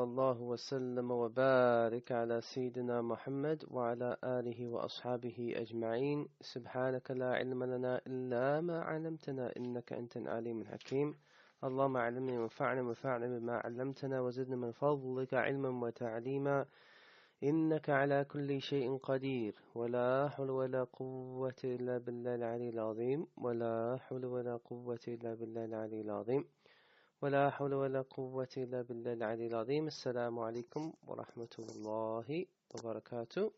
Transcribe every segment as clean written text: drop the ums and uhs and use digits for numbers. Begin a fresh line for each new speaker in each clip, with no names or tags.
الله وسلم وبارك على سيدنا محمد وعلى آله وأصحابه أجمعين. سبحانك لا علم لنا إلا ما علمتنا إنك أنت العليم الحكيم. اللهم علمني وانفعنا بما علمتنا وزدنا من فضلك علما وتعليما إنك على كل شيء قدير. ولا حول ولا قوة إلا بالله العلي العظيم. ولا حول ولا قوة إلا بالله العلي العظيم. ولا حول ولا قوة إلا بالله العلي العظيم. السلام عليكم ورحمة الله وبركاته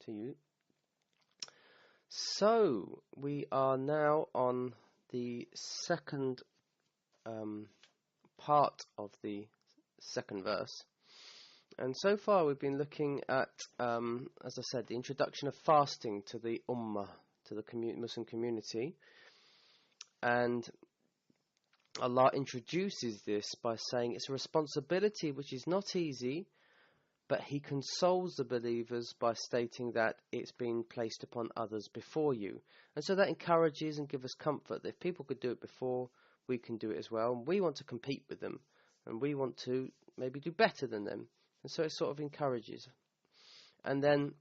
to you. So we are now on the second part of the second verse, and so far we've been looking at, as I said, the introduction of fasting to the Ummah, to the Muslim community, and Allah introduces this by saying it's a responsibility which is not easy, but He consoles the believers by stating that it's been placed upon others before you. And so that encourages and gives us comfort that if people could do it before, we can do it as well. And we want to compete with them, and we want to maybe do better than them. And so it sort of encourages. And then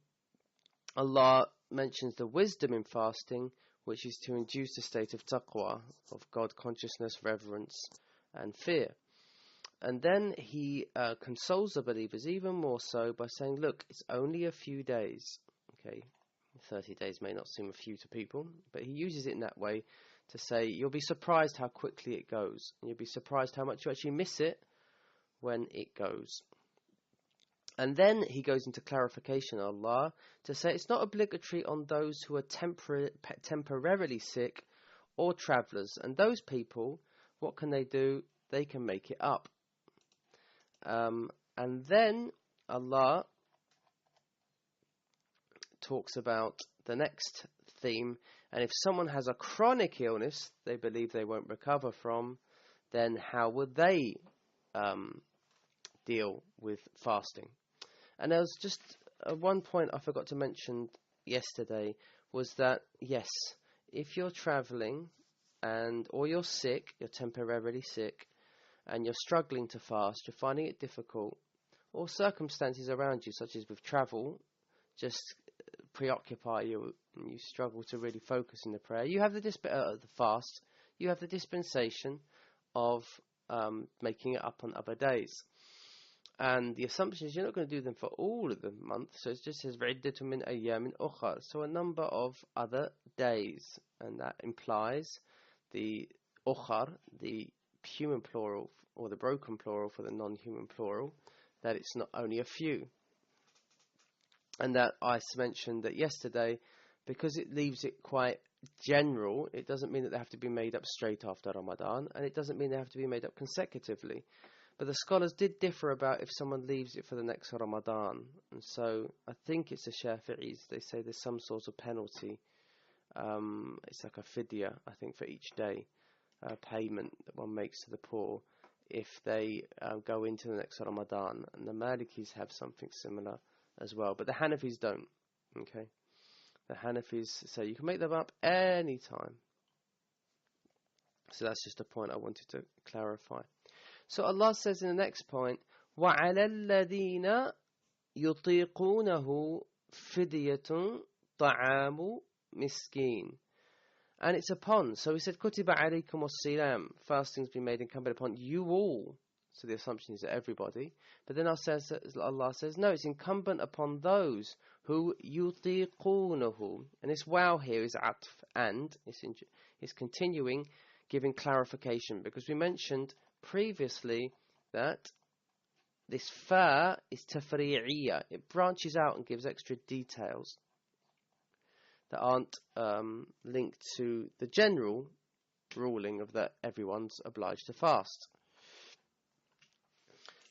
Allah mentions the wisdom in fasting, which is to induce a state of taqwa, of God consciousness, reverence, and fear. And then He consoles the believers even more so by saying, look, it's only a few days. Okay, 30 days may not seem a few to people, but He uses it in that way to say, you'll be surprised how quickly it goes, and you'll be surprised how much you actually miss it when it goes. And then He goes into clarification, Allah, to say it's not obligatory on those who are temporarily sick or travellers. And those people, what can they do? They can make it up. And then Allah talks about the next theme. And if someone has a chronic illness they believe they won't recover from, then how would they deal with fasting? And there was just one point I forgot to mention yesterday, was that, yes, if you're travelling or you're sick, you're temporarily sick, and you're struggling to fast, you're finding it difficult, or circumstances around you, such as with travel, just preoccupy you, and you struggle to really focus in the prayer, you have the fast, you have the dispensation of making it up on other days. And the assumption is you're not going to do them for all of the month, so it just says عِدَّةٌ مِّنْ أَيَّامٍ أُخَرَ, so a number of other days, and that implies the ukhar, the human plural, or the broken plural for the non-human plural, that it's not only a few. And that I mentioned that yesterday, because it leaves it quite general, it doesn't mean that they have to be made up straight after Ramadan, and it doesn't mean they have to be made up consecutively. But the scholars did differ about if someone leaves it for the next Ramadan. And so I think it's the Shafi'is, they say there's some sort of penalty. It's like a fidya, I think, for each day, payment that one makes to the poor if they go into the next Ramadan. And the Malikis have something similar as well. But the Hanafis don't. Okay, the Hanafis say you can make them up any time. So that's just a point I wanted to clarify. So Allah says in the next point, وَعَلَى الَّذِينَ يُطِيقُونَهُ فِدْيَةٌ طَعَامُ مِسْكِينٍ. And it's upon, so He said, كُتِبَ عَلَيْكُمُ الصِّيَامُ, fasting's been made incumbent upon you all. So the assumption is that everybody. But then Allah says, no, it's incumbent upon those who يُطِيقُونَهُ. And this wow here is atf, and it's continuing, giving clarification, because we mentioned previously that this fa is tafri'iyya. It branches out and gives extra details that aren't linked to the general ruling of that everyone's obliged to fast.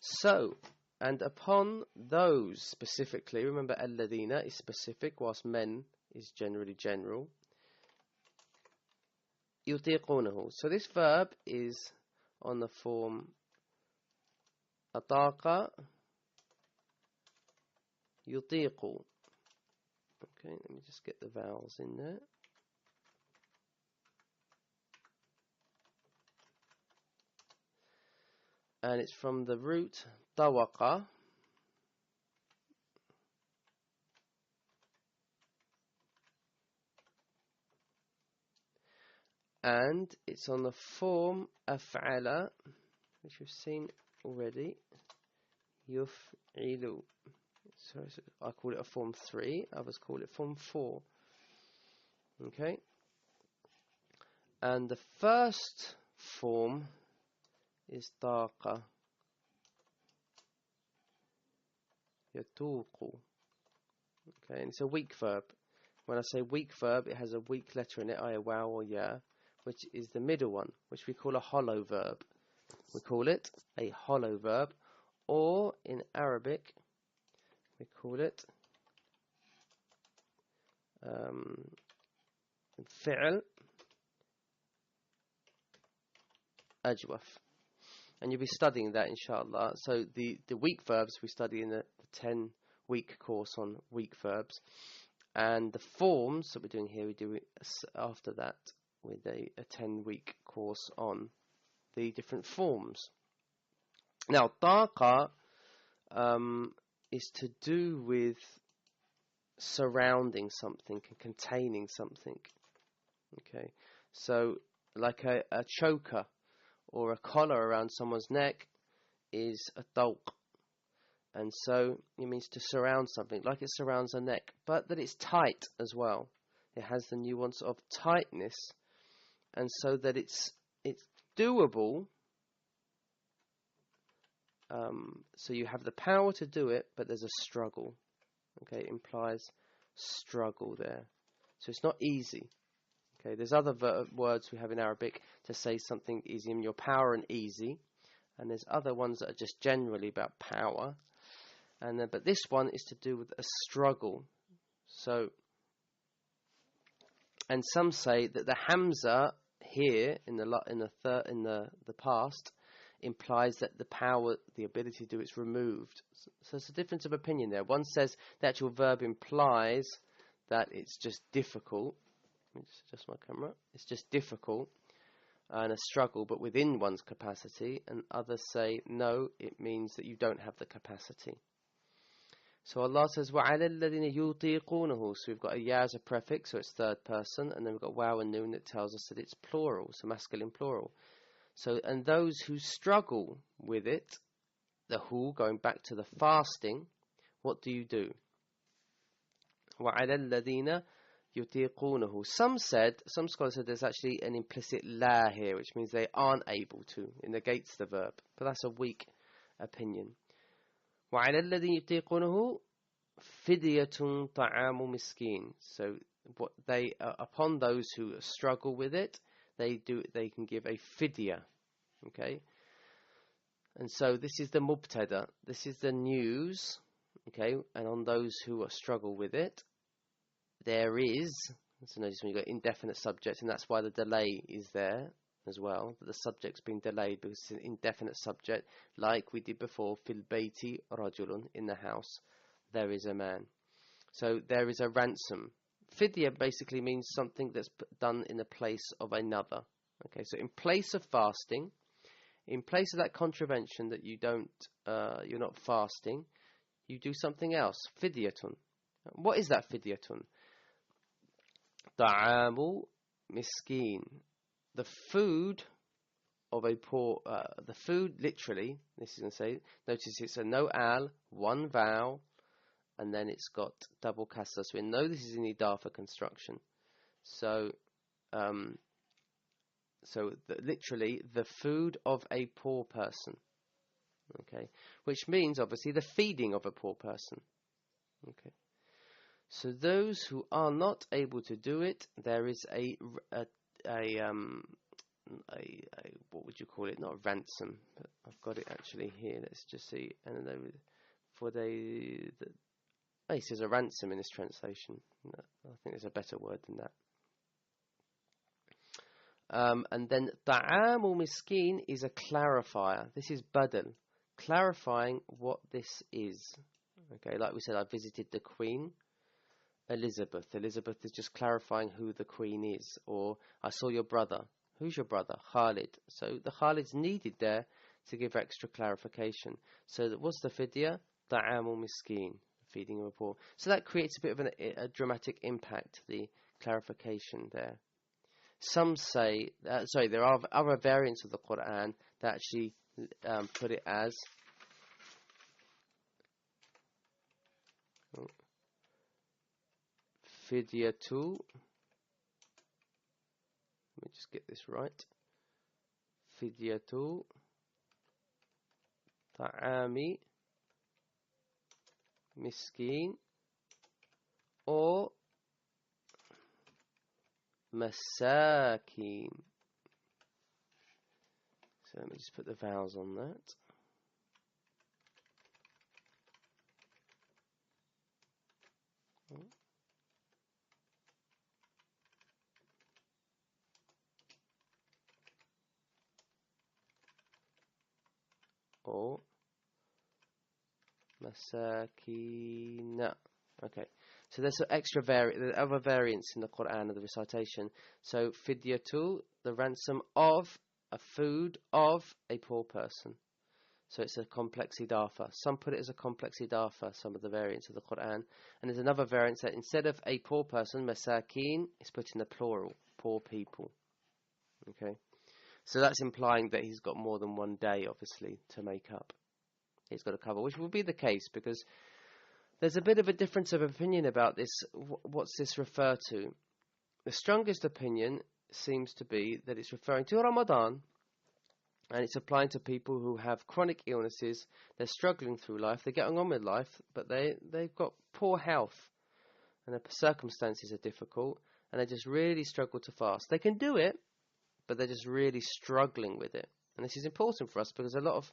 So, and upon those specifically, remember alladhina is specific, whilst men is generally general. Yutiqunahu. So this verb is on the form ataqa yutiqu. Okay, let me just get the vowels in there. and it's from the root tawaqa, and it's on the form af'ala, which we've seen already. Yuf'ilu. So I call it a form 3, others call it form 4. Okay? And the first form is taqa. Yatuqu. Okay, and it's a weak verb. When I say weak verb, it has a weak letter in it, either waw or ya, which is the middle one, which we call a hollow verb. We call it a hollow verb, or in Arabic, we call it fi'l ajwaf. And you'll be studying that, inshallah. So the weak verbs we study in the 10-week course on weak verbs. And the forms that we're doing here, we do it after that with a 10-week course on the different forms. Now, taqa is to do with surrounding something and containing something. Okay, so like a choker or a collar around someone's neck is a tawq. And so it means to surround something, like it surrounds a neck, but that it's tight as well. It has the nuance of tightness, and so that it's doable. So you have the power to do it, but there's a struggle. Okay, it implies struggle there. So it's not easy. Okay, there's other words we have in Arabic to say something easy, in your power and easy, and there's other ones that are just generally about power. But this one is to do with a struggle. So, and some say that the hamza here in the past implies that the power, the ability to do it's removed. So it's a difference of opinion there. One says the actual verb implies that it's just difficult. Let me just adjust my camera. It's just difficult and a struggle, but within one's capacity. And others say no, it means that you don't have the capacity. So Allah says, وَعَلَى الَّذِينَ يُطِيقُونَهُ. So we've got a ya as a prefix, so it's third person, and then we've got waw and noon that tells us that it's plural, so masculine plural. So, and those who struggle with it, the who, going back to the fasting, what do you do? وَعَلَى الَّذِينَ يُطِيقُونَهُ. Some scholars said there's actually an implicit la here, which means they aren't able to. It negates the verb, but that's a weak opinion. وَعَلَى الَّذِينَ يُطِيقُونَهُ فِدْيَةٌ طَعَامُ مِسْكِينٍ. So what they upon those who struggle with it, they can give a fidya. Okay, and so this is the mubtada, this is the news. Okay, and on those who struggle with it, there is, so notice when you got indefinite subject, and that's why the delay is there as well, that the subject's been delayed because it's an indefinite subject, like we did before, fil bayti rajulun, in the house there is a man. So there is a ransom. Fidya basically means something that's done in the place of another. Okay, so in place of fasting, in place of that contravention that you don't, you're not fasting, you do something else. Fidyatun. What is that fidyatun? Ta'amu miskin. The food of a poor, the food literally, this is going to say, notice it's a no al, one vowel, and then it's got double kasra. So we know this is an idafa construction. So, literally, the food of a poor person. Okay, which means obviously the feeding of a poor person. Okay, so those who are not able to do it, there is a what would you call it? Not a ransom, but I've got it actually here. Let's just see. And then he says a ransom in this translation. No, I think there's a better word than that. And then ta'amul miskin is a clarifier. This is badal, clarifying what this is. Okay, like we said, I visited the Queen Elizabeth. Elizabeth is just clarifying who the Queen is. Or I saw your brother. Who's your brother? Khalid. So the Khalid's needed there to give extra clarification. So what's the fidya? Ta'amul miskin, feeding the poor. So that creates a bit of a dramatic impact, the clarification there. Some say, there are other variants of the Quran that actually put it as fidyatu. Let me just get this right. Fidyatu ta'ami miskin or masakin. So let me just put the vowels on that. Or masakina. Okay, so there's extra other variants in the Quran of the recitation. So fidyatu, the ransom of a food of a poor person. So it's a complex idafa. Some put it as a complex idafa, some of the variants of the Quran. And there's another variant that instead of a poor person, masakin, it's put in the plural, poor people. Okay, so that's implying that he's got more than one day, obviously, to make up. He's got to cover, which will be the case because there's a bit of a difference of opinion about this. What's this refer to? The strongest opinion seems to be that it's referring to Ramadan, and it's applying to people who have chronic illnesses. They're struggling through life, they're getting on with life, but they've got poor health, and the circumstances are difficult, and they just really struggle to fast. They can do it, but they're just really struggling with it. And this is important for us because a lot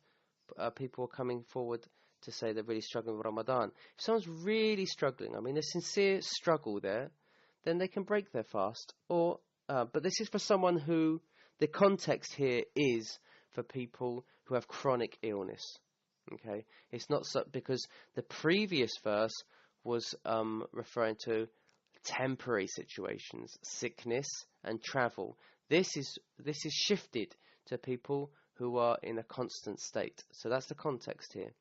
of people are coming forward to say they're really struggling with Ramadan. If someone's really struggling, I mean a sincere struggle there, then they can break their fast. But this is for someone who, the context here is for people who have chronic illness. Okay, it's not because the previous verse was referring to temporary situations, sickness and travel. This is shifted to people who are in a constant state. So that's the context here.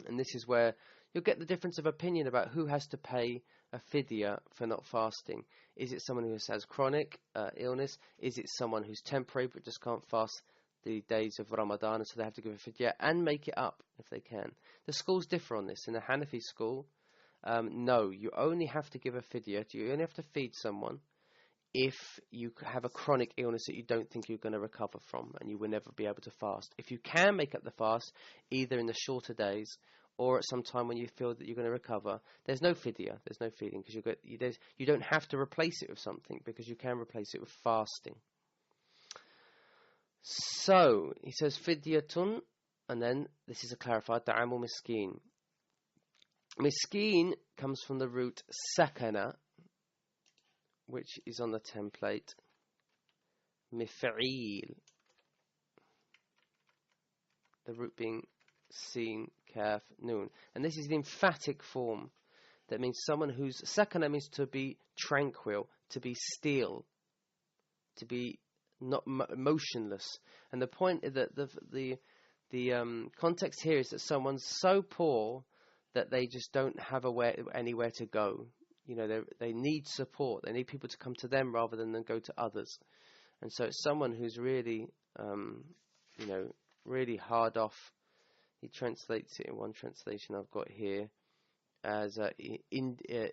And this is where you'll get the difference of opinion about who has to pay a fidya for not fasting. Is it someone who has chronic illness? Is it someone who's temporary but just can't fast the days of Ramadan, and so they have to give a fidya and make it up if they can? The schools differ on this. In the Hanafi school, no, you only have to give a fidya. You only have to feed someone if you have a chronic illness that you don't think you're going to recover from and you will never be able to fast. If you can make up the fast, either in the shorter days or at some time when you feel that you're going to recover, there's no fidya, there's no feeding, because you don't have to replace it with something, because you can replace it with fasting. So, he says fidyatun, and then this is a clarified, ta'amul miskin. Miskin comes from the root sakana, which is on the template mif'il, the root being sin, kaf, nun. And this is the emphatic form. That means someone whose sakana means to be tranquil, to be still, to be not motionless. And the point is that the context here is that someone's so poor that they just don't have anywhere to go. You know, they need support. They need people to come to them rather than go to others. And so it's someone who's really, really hard off. He translates it in one translation I've got here as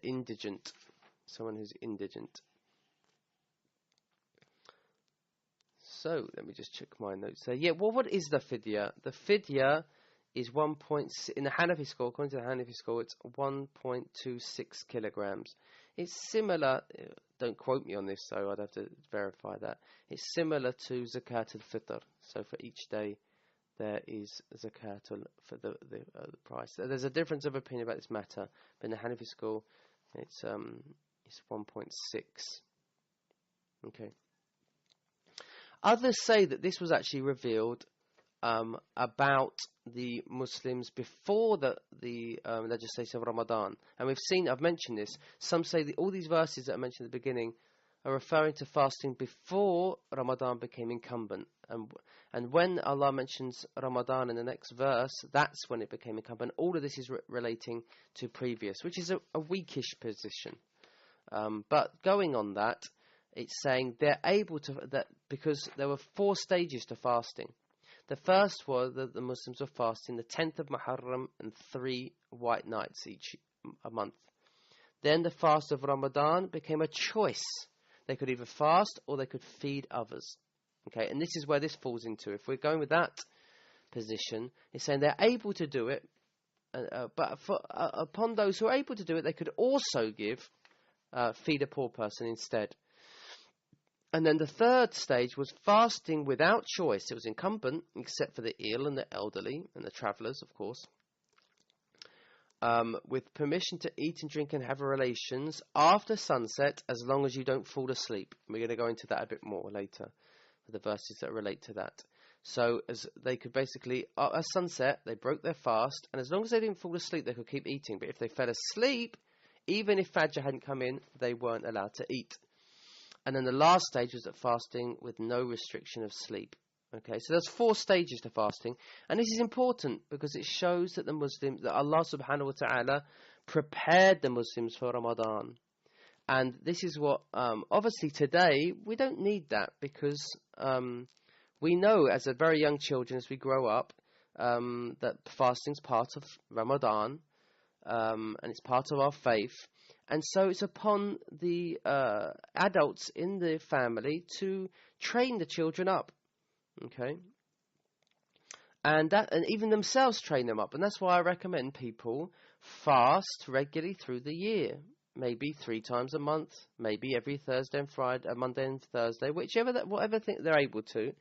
indigent. Someone who's indigent. So let me just check my notes there. Yeah, well, what is the fidya? The fidya is in the Hanafi school, according to the Hanafi school, it's 1.26 kilograms. It's similar, don't quote me on this, so I'd have to verify that. It's similar to zakat al-fitr. So for each day, there is zakat for the price. There's a difference of opinion about this matter, but in the Hanafi school, it's 1.6. Okay. Others say that this was actually revealed about the Muslims before the legislation of Ramadan. And I've mentioned this, some say that all these verses that I mentioned at the beginning are referring to fasting before Ramadan became incumbent. And when Allah mentions Ramadan in the next verse, that's when it became incumbent. All of this is relating to previous, which is a weakish position. But going on that, it's saying they're able to, that because there were 4 stages to fasting. The first was that the Muslims were fasting the 10th of Muharram and 3 white nights each a month. Then the fast of Ramadan became a choice. They could either fast or they could feed others. Okay, and this is where this falls into. If we're going with that position, it's saying they're able to do it, but upon those who are able to do it, they could also feed a poor person instead. And then the third stage was fasting without choice. It was incumbent, except for the ill and the elderly and the travellers, of course, with permission to eat and drink and have relations after sunset, as long as you don't fall asleep. We're going to go into that a bit more later, the verses that relate to that. So as they could basically, at sunset, they broke their fast, and as long as they didn't fall asleep, they could keep eating. But if they fell asleep, even if Fajr hadn't come in, they weren't allowed to eat. And then the last stage was at fasting with no restriction of sleep. Okay, so there's 4 stages to fasting, and this is important because it shows that that Allah subhanahu wa ta'ala prepared the Muslims for Ramadan. And this is what, obviously today, we don't need that because we know as a very young children, as we grow up, that fasting's part of Ramadan, and it's part of our faith. And so it's upon the adults in the family to train the children up. Okay, and even themselves train them up, and that's why I recommend people fast regularly through the year, maybe 3 times a month, maybe every Thursday and Friday, Monday and Thursday, whatever thing they're able to,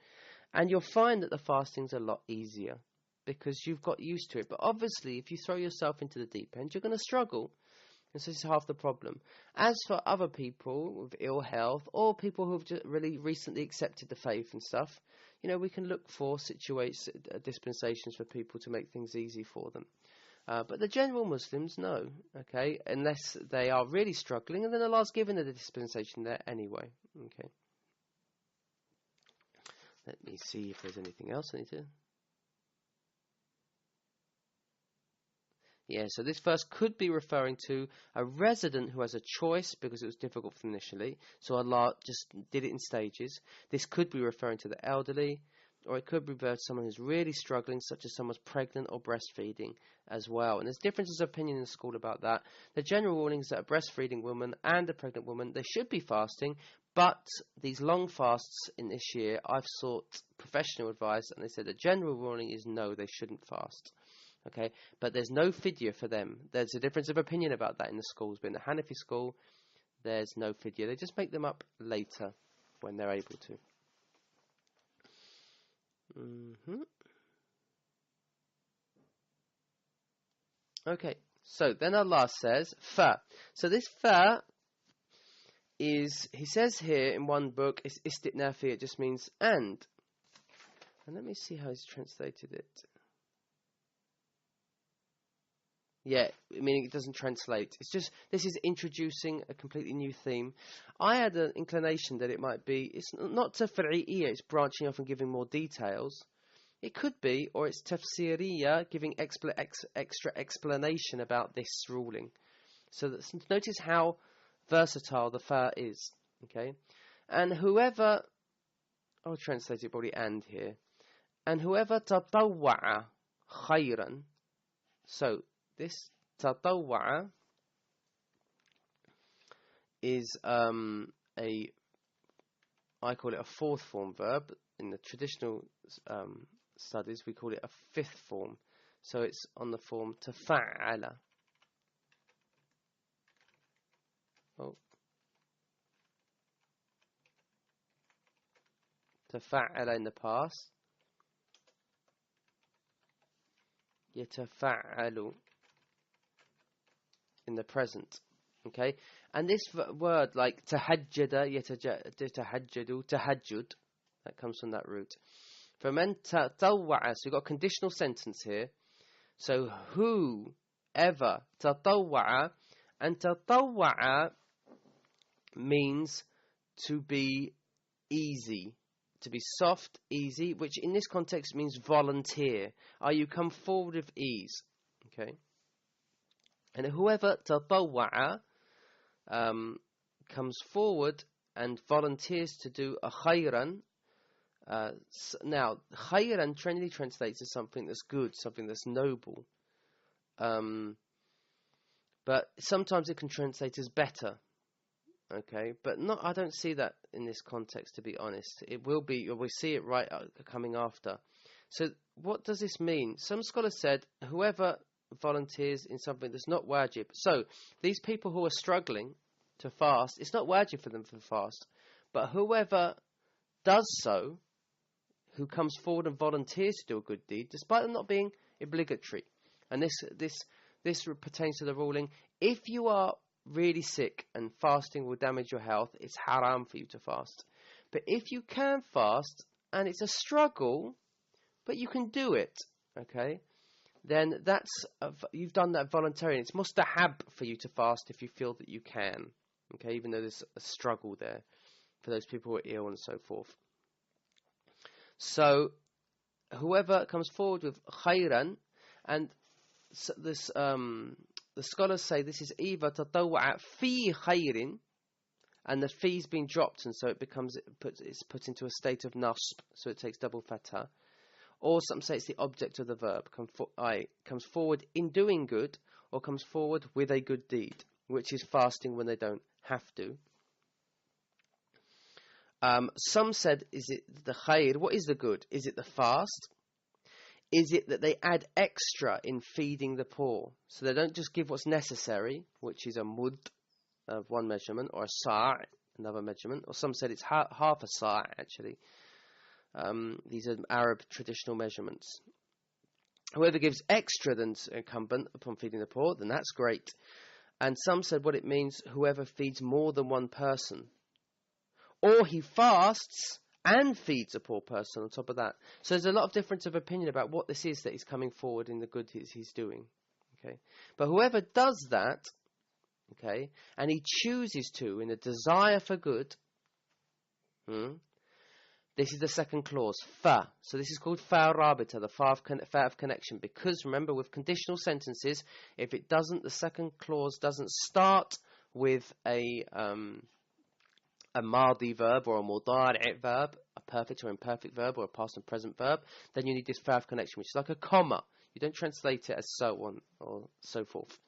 and you'll find that the fasting's a lot easier because you've got used to it. But obviously, if you throw yourself into the deep end, you're going to struggle. And so this is half the problem. As for other people with ill health or people who've just really recently accepted the faith and stuff, we can look for dispensations for people to make things easy for them. But the general Muslims, no, okay, unless they are really struggling, and then Allah's given the dispensation there anyway. Okay. Let me see if there's anything else I need to... Yeah, so this verse could be referring to a resident who has a choice because it was difficult for them initially. So Allah just did it in stages. This could be referring to the elderly, or it could refer to someone who's really struggling, such as someone's pregnant or breastfeeding as well. And there's differences of opinion in the school about that. The general ruling is that a breastfeeding woman and a pregnant woman, they should be fasting, but these long fasts in this year, I've sought professional advice, and they said the general ruling is no, they shouldn't fast. Okay, but there's no fidya for them. There's a difference of opinion about that in the schools, but in the Hanafi school, there's no fidya. They just make them up later when they're able to. Okay, so then Allah says, fa. So this fa is, he says here in one book, it's istitnafi, it just means and. And let me see how he's translated it. Yeah, meaning it doesn't translate. It's just, this is introducing a completely new theme. I had an inclination that it might be, it's not tafri'iyya, it's branching off and giving more details. It could be, or it's tafsiriyya, giving extra explanation about this ruling. So notice how versatile the fa is. Okay, and whoever, I'll translate it probably and here. And whoever tatawwa'a khayran. So this tatawwa'a is I call it a 4th form verb. In the traditional studies, we call it a 5th form. So it's on the form tafa'ala. Tafa'ala in the past. Yatafa'alu in the present. Okay, and this word like tahajjada, tahajjadu, tahajjud, that comes from that root. Faman tatawwa'a, so you've got a conditional sentence here. So whoever tatawwa'a, and tatawwa'a means to be easy, to be soft, easy, which in this context means volunteer. You come forward with ease. Okay. And whoever tatawwa'a comes forward and volunteers to do a khayran. Now, khayran generally translates as something that's good, something that's noble. But sometimes it can translate as better. Okay, but I don't see that in this context, to be honest. It will be, we see it right coming after. So what does this mean? Some scholars said, whoever volunteers in something that's not wajib. So these people who are struggling to fast, it's not wajib for them to fast. But whoever does so, who comes forward and volunteers to do a good deed, despite them not being obligatory. And this pertains to the ruling, if you are really sick and fasting will damage your health, it's haram for you to fast. But if you can fast and it's a struggle, but you can do it, okay, then you've done that voluntarily. It's mustahab for you to fast if you feel that you can, okay, even though there's a struggle there for those people who are ill and so forth. So whoever comes forward with khayran, and so this the scholars say this is either tatawwa'a fi khayrin, and the fi's been dropped, and so it's put into a state of nasb, so it takes double fatha. Or some say it's the object of the verb, comes forward in doing good, or comes forward with a good deed, which is fasting when they don't have to. Some said, is it the khayr? What is the good? Is it the fast? Is it that they add extra in feeding the poor? So they don't just give what's necessary, which is a mud of one measurement, or a sa' another measurement. Or some said it's half a sa' actually. These are Arab traditional measurements. Whoever gives extra than's incumbent upon feeding the poor, then that's great. And some said what it means, whoever feeds more than one person. Or he fasts and feeds a poor person on top of that. So there's a lot of difference of opinion about what this is that he's coming forward in the good he's doing. Okay, but whoever does that, okay, and he chooses to in a desire for good, this is the second clause, fa. So this is called fa rabita, the fa of connection, because remember with conditional sentences, if the second clause doesn't start with a madi verb or a mudari' verb, a perfect or imperfect verb or a past and present verb, then you need this fa of connection, which is like a comma. You don't translate it as so on or so forth.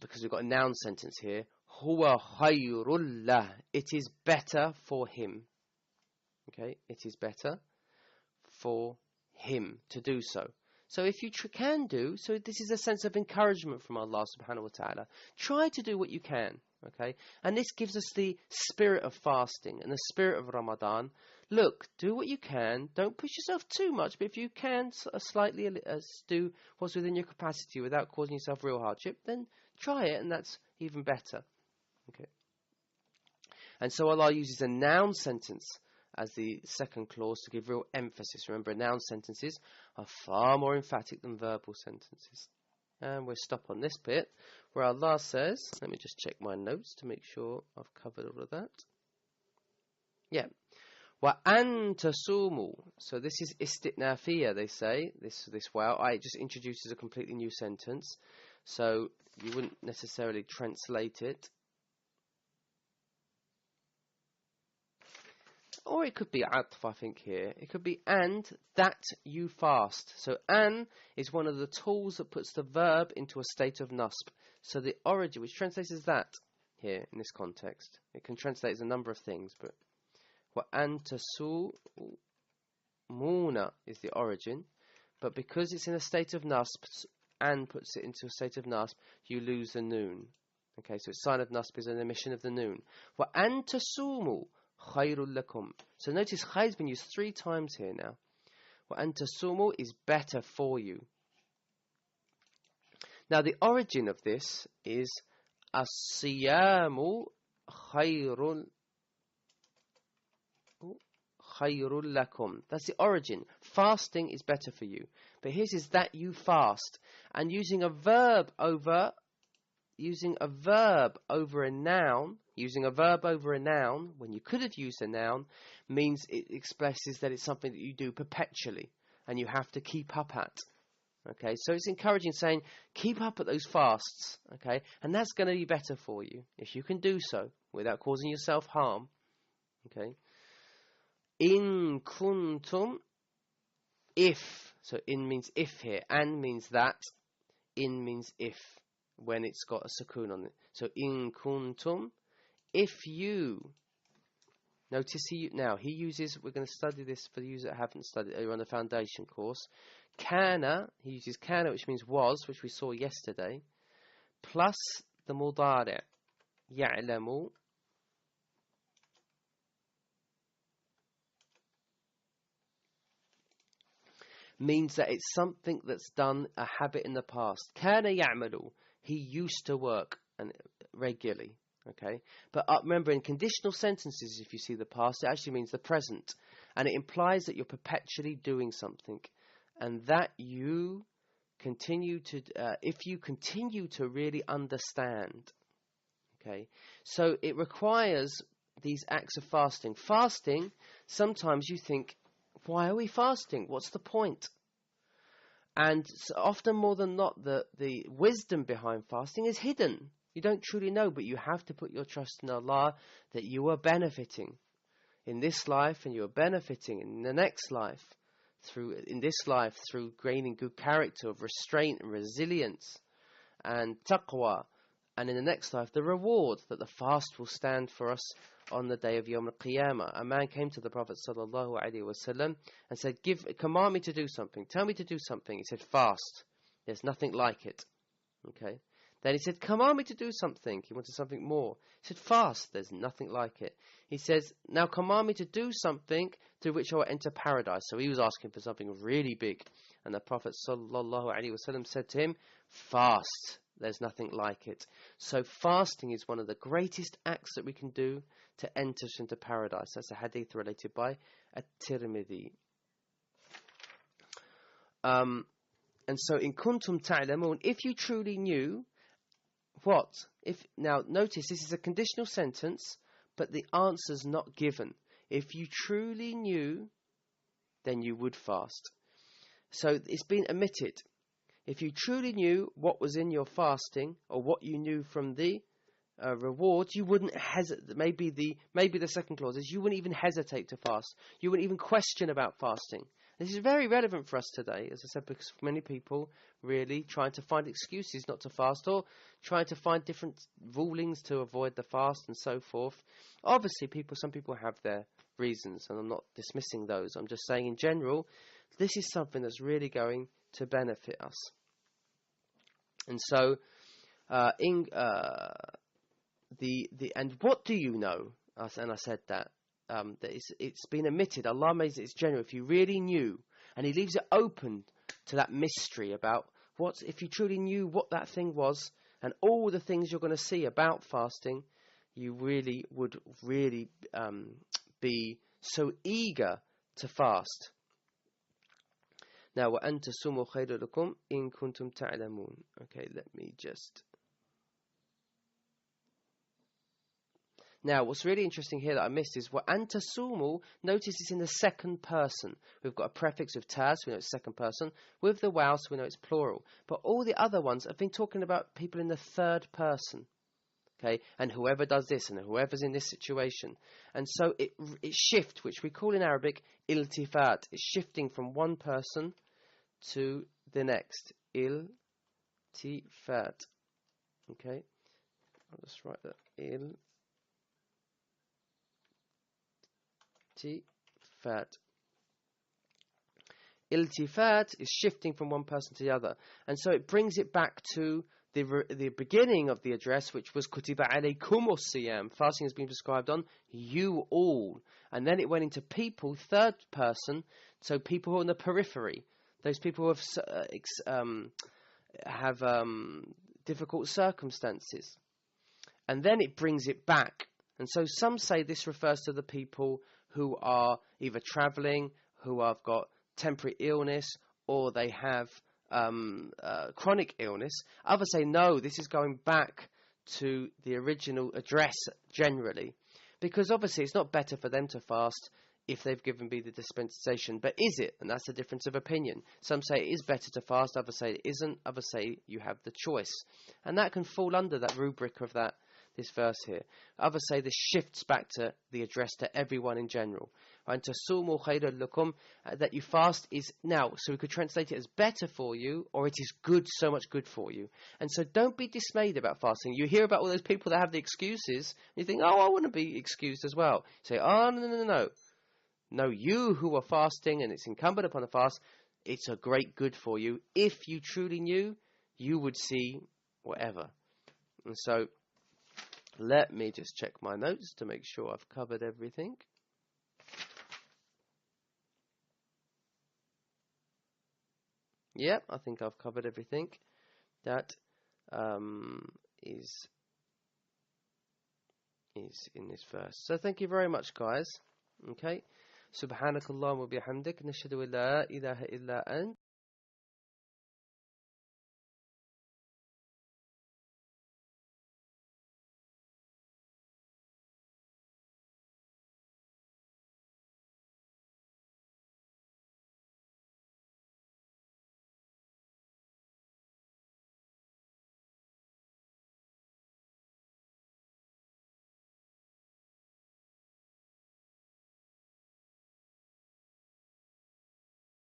Because we've got a noun sentence here. Huwa khayrul lah. It is better for him. Okay, it is better for him to do so. So if you can do, so this is a sense of encouragement from Allah subhanahu wa ta'ala. Try to do what you can. Okay, and this gives us the spirit of fasting and the spirit of Ramadan. Look, do what you can. Don't push yourself too much, but if you can slightly do what's within your capacity without causing yourself real hardship, then try it, and that's even better. Okay, and so Allah uses a noun sentence as the second clause to give real emphasis. Remember, noun sentences are far more emphatic than verbal sentences. And we'll stop on this bit where Allah says, let me just check my notes to make sure I've covered all of that. Yeah. وَأَن تَصُومُوا. So this is istitnafiyya, they say. This wow. It just introduces a completely new sentence. So you wouldn't necessarily translate it. Or it could be atf, I think, here. It could be and that you fast. So an is one of the tools that puts the verb into a state of nasb. So the origin, which translates as that here in this context. It can translate as a number of things, but وَأَن تَصُومُونَ is the origin. But because it's in a state of nasb, and puts it into a state of nasb, you lose the noon. Okay, so its sign of nasb is an emission of the noon. وَأَن تَصُومُوا khayrul lakum. So notice khayr has been used 3 times here now. Wa anta sumu is better for you. Now the origin of this is as-siyamu khayrul lakum. That's the origin. Fasting is better for you. But here's is that you fast, and using a verb over a noun, Using a verb over a noun, when you could have used a noun, means it expresses that it's something that you do perpetually and you have to keep up at. Okay, so it's encouraging, saying, keep up at those fasts, okay, and that's going to be better for you if you can do so without causing yourself harm. Okay, in kuntum, if, so in means if here, and means that, in means if, when it's got a sukoon on it. So in kuntum, if you, notice he uses, we're going to study this for the users that haven't studied it on the foundation course. Kana, he uses kana, which means was, which we saw yesterday, plus the mudari', ya'lamu, means that it's something that's done, a habit in the past. Kana ya'malu, he used to work and regularly. Okay, but remember, in conditional sentences, if you see the past, it actually means the present, and it implies that you're perpetually doing something, and that you continue to, if you continue to really understand. Okay, so it requires these acts of fasting. Fasting, sometimes you think, why are we fasting? What's the point? And so often more than not, the wisdom behind fasting is hidden. You don't truly know, but you have to put your trust in Allah that you are benefiting in this life and you are benefiting in the next life, through gaining good character of restraint and resilience and taqwa, and in the next life the reward that the fast will stand for us on the day of Yawm al-Qiyamah. A man came to the Prophet ﷺ and said, command me to do something, tell me to do something. He said, fast, there's nothing like it. Okay. Then he said, command me to do something. He wanted something more. He said, fast, there's nothing like it. He says, now command me to do something through which I will enter paradise. So he was asking for something really big. And the Prophet ﷺ said to him, fast, there's nothing like it. So fasting is one of the greatest acts that we can do to enter us into paradise. That's a hadith related by At-Tirmidhi. And so in kuntum ta'lamun, if you truly knew, what? Now notice this is a conditional sentence, but the answer's not given. If you truly knew, then you would fast. So it's been omitted. If you truly knew what was in your fasting, or what you knew from the reward, you wouldn't hesitate. Maybe the second clause is you wouldn't even hesitate to fast. You wouldn't even question about fasting. This is very relevant for us today, as I said, because many people really trying to find excuses not to fast, or trying to find different rulings to avoid the fast and so forth. Obviously, some people have their reasons, and I'm not dismissing those. I'm just saying in general, this is something that's really going to benefit us. And so, and what do you know? And I said that. That it's been omitted. Allah makes it general. If you really knew, and He leaves it open to that mystery about if you truly knew what that thing was, and all the things you're going to see about fasting, you really would be so eager to fast. Now, وَأَن تَصُومُوا خَيْرٌ لَكُمْ إِن كُنتُمْ تَعْلَمُونَ. Okay, let me just. Now, what's really interesting here that I missed is وَأَن تَصُومُوا. Notice it's in the second person. We've got a prefix of ta, so we know it's second person. With the waw, so we know it's plural. But all the other ones have been talking about people in the third person. Okay, and whoever does this, and whoever's in this situation. And so it shift, which we call in Arabic iltifat. It's shifting from one person to the next. Iltifat. Okay, I'll just write that. Iltifat. Iltifat is shifting from one person to the other. And so it brings it back to the beginning of the address, which was Kutiba alaykumus siyam. Fasting has been prescribed on you all. And then it went into people, third person, so people who are on the periphery. Those people who have difficult circumstances. And then it brings it back. And so some say this refers to the people who are either travelling, who have got temporary illness, or they have chronic illness. Others say, no, this is going back to the original address generally. Because obviously it's not better for them to fast if they've given me the dispensation. But is it? And that's a difference of opinion. Some say it is better to fast, others say it isn't, others say you have the choice. And that can fall under that rubric of this verse here. Others say this shifts back to the address to everyone in general. And tasumu khayrun lakum, that you fast is now, so we could translate it as better for you, or it is good, so much good for you. And so don't be dismayed about fasting. You hear about all those people that have the excuses, and you think, oh, I want to be excused as well. You say, oh, no. No, you who are fasting, and it's incumbent upon the fast, it's a great good for you. If you truly knew, you would see whatever. And so, let me just check my notes to make sure I've covered everything. Yep, I think I've covered everything that is in this verse. So thank you very much, guys. Okay. Subhanakallah wa bihamdik. Nashhadu an la ilaha illa ant.